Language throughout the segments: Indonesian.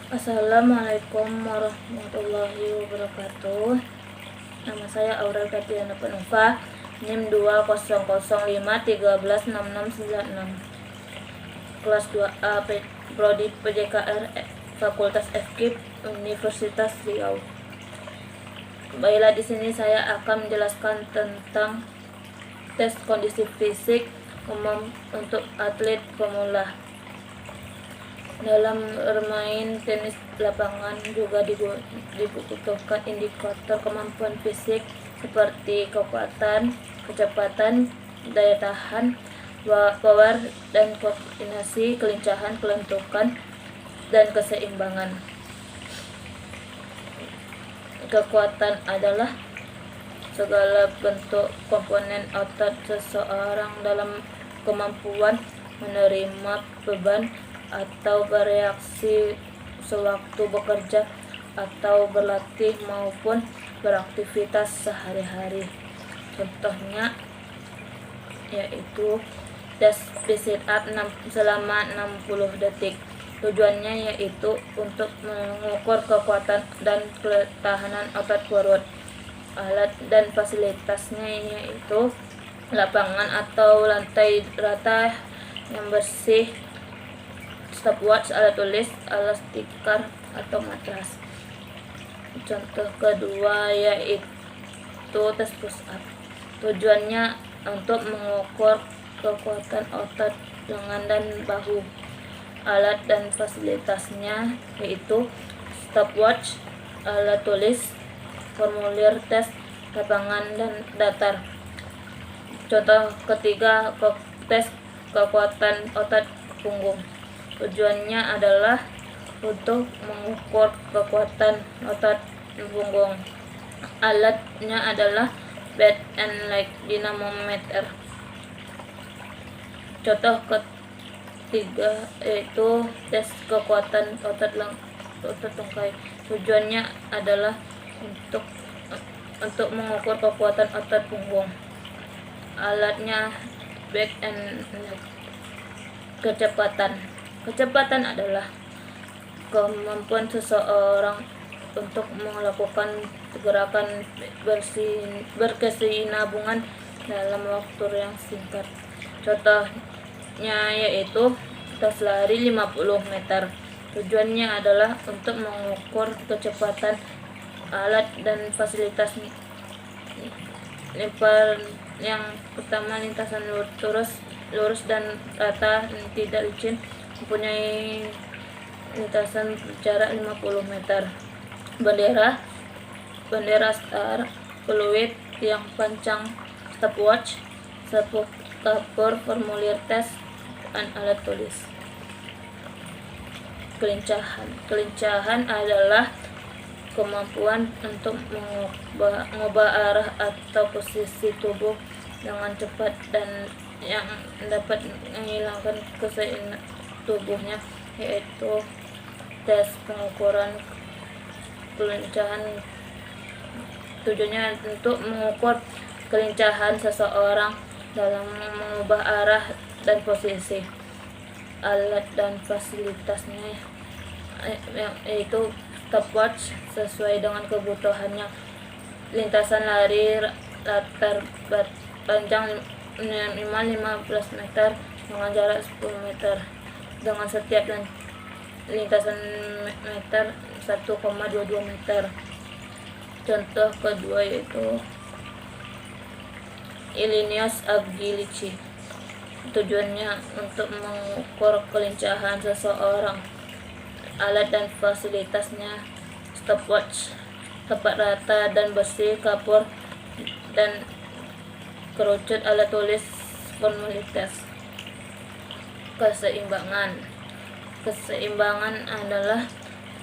Assalamualaikum warahmatullahi wabarakatuh. Nama saya Aurel Tatiana Penufa, NIM 20051366696, kelas 2A, Prodi PJKR, Fakultas FKIP, Universitas Riau. Baiklah, di sini saya akan menjelaskan tentang tes kondisi fisik umum untuk atlet pemula. Dalam bermain tenis lapangan juga dibutuhkan indikator kemampuan fisik seperti kekuatan, kecepatan, daya tahan, power dan koordinasi, kelincahan, kelentukan, dan keseimbangan. Kekuatan adalah segala bentuk komponen otot seseorang dalam kemampuan menerima beban atau bereaksi sewaktu bekerja atau berlatih maupun beraktivitas sehari-hari. Contohnya yaitu tes sit up selama 60 detik. Tujuannya yaitu untuk mengukur kekuatan dan ketahanan otot perut. Alat dan fasilitasnya yaitu lapangan atau lantai rata yang bersih, stopwatch, alat tulis, alat tikar atau matras. Contoh kedua yaitu tes push up. Tujuannya untuk mengukur kekuatan otot lengan dan bahu. Alat dan fasilitasnya yaitu stopwatch, alat tulis, formulir tes, lapangan dan datar. Contoh ketiga, tes kekuatan otot punggung. Tujuannya adalah untuk mengukur kekuatan otot punggung. Alatnya adalah bed and leg dynamometer. Contoh ketiga yaitu tes kekuatan otot tungkai. Tujuannya adalah untuk mengukur kekuatan otot punggung. Alatnya back and leg. Kecepatan adalah kemampuan seseorang untuk melakukan gerakan berkesinambungan dalam waktu yang singkat. Contohnya yaitu tes lari 50 meter. Tujuannya adalah untuk mengukur kecepatan. Alat dan fasilitas yang pertama, lintasan lurus dan rata, tidak licin, mempunyai lintasan jarak 50 meter. Bendera star, peluit, tiang pancang, stopwatch, sabuk kapur, formulir tes, dan alat tulis. Kelincahan adalah kemampuan untuk mengubah arah atau posisi tubuh dengan cepat dan yang dapat menghilangkan keseimbangan tubuhnya, yaitu tes pengukuran kelincahan. Tujuannya untuk mengukur kelincahan seseorang dalam mengubah arah dan posisi. Alat dan fasilitasnya yaitu stopwatch sesuai dengan kebutuhannya, lintasan lari latar panjang 15 meter dengan jarak 10 meter dengan setiap lintasan meter 1,22 meter. Contoh kedua yaitu Illinois Agility. Tujuannya untuk mengukur kelincahan seseorang. Alat dan fasilitasnya stopwatch, tepat rata dan bersih, kapur dan kerucut, alat tulis, formulir tes. Keseimbangan adalah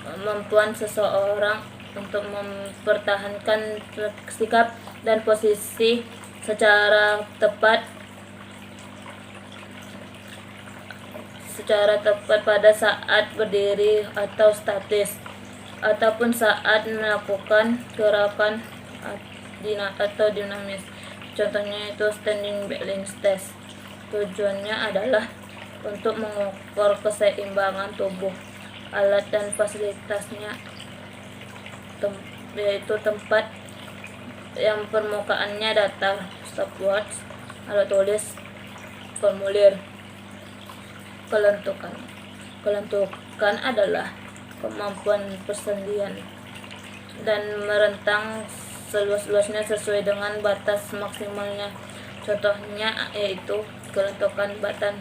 kemampuan seseorang untuk mempertahankan sikap dan posisi secara tepat pada saat berdiri atau statis, ataupun saat melakukan gerakan atau dinamis. Contohnya itu standing balance test. Tujuannya adalah untuk mengukur keseimbangan tubuh. alat dan fasilitasnya, yaitu tempat yang permukaannya datar, stopwatch, alat tulis, formulir. Kelentukan adalah kemampuan persendian dan merentang seluas-luasnya sesuai dengan batas maksimalnya. Contohnya yaitu kelentukan button,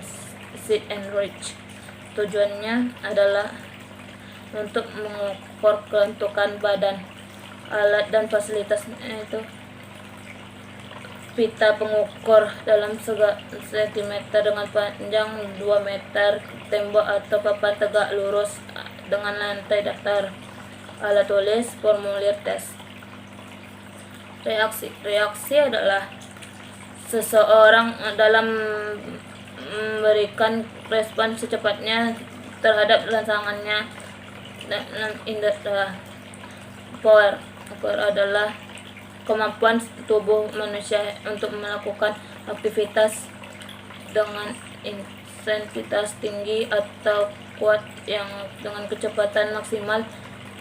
sit and reach. Tujuannya adalah untuk mengukur kelentukan badan. Alat dan fasilitasnya itu pita pengukur dalam sentimeter dengan panjang 2 meter, tembok atau papan tegak lurus dengan lantai datar. Alat tulis, formulir tes. Reaksi adalah seseorang dalam memberikan respon secepatnya terhadap rangsangannya. Power adalah kemampuan tubuh manusia untuk melakukan aktivitas dengan intensitas tinggi atau kuat yang dengan kecepatan maksimal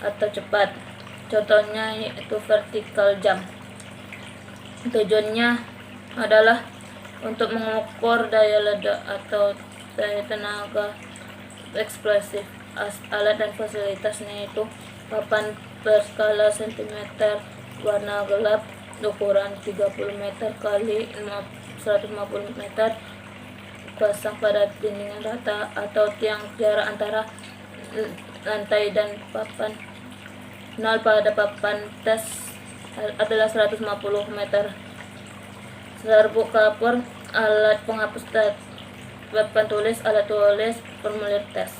atau cepat. Contohnya yaitu vertical jump. Tujuannya adalah untuk mengukur daya ledak atau daya tenaga eksplosif. Alat dan fasilitasnya itu papan berskala sentimeter warna gelap ukuran 30 meter kali 150 meter, pasang pada dinding rata atau tiang. Jarak antara lantai dan papan 0 pada papan tes adalah 150 meter. Serbuk kapur, alat penghapus tes, papan tulis, alat tulis, formulir tes.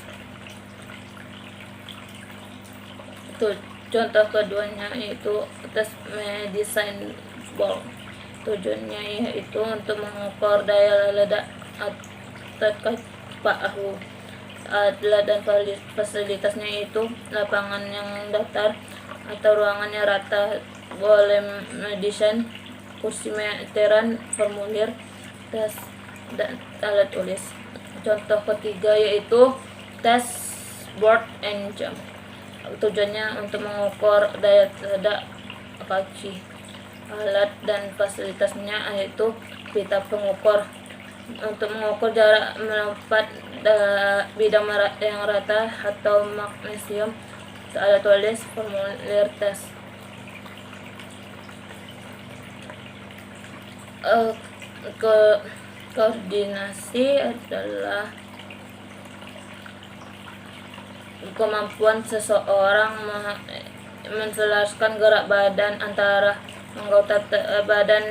Contoh keduanya yaitu tes medicine ball. Tujuannya yaitu untuk mengukur daya ledak terkait pahu. Alat dan fasilitasnya yaitu lapangan yang datar atau ruangannya rata, boleh medicine, kursi meteran, formulir tes, dan alat tulis. Contoh ketiga yaitu tes board and jump. Tujuannya untuk mengukur daya ledak kaki. Alat dan fasilitasnya yaitu pita pengukur untuk mengukur jarak melompat bidang yang rata atau magnesium. Alat tulis, formulir tes. Koordinasi adalah kemampuan seseorang menselaraskan gerak badan antara anggota badan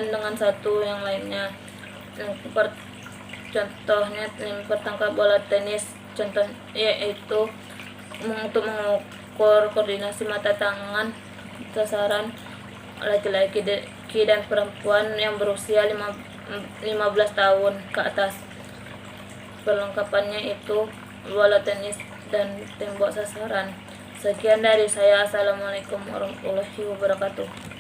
dengan satu yang lainnya. Contohnya tertangkap bola tenis. Contoh yaitu untuk mengukur koordinasi mata tangan sasaran laki-laki dan perempuan yang berusia 15 tahun ke atas. Perlengkapannya itu bola tenis dan tembok sasaran. Sekian dari saya. Assalamualaikum warahmatullahi wabarakatuh.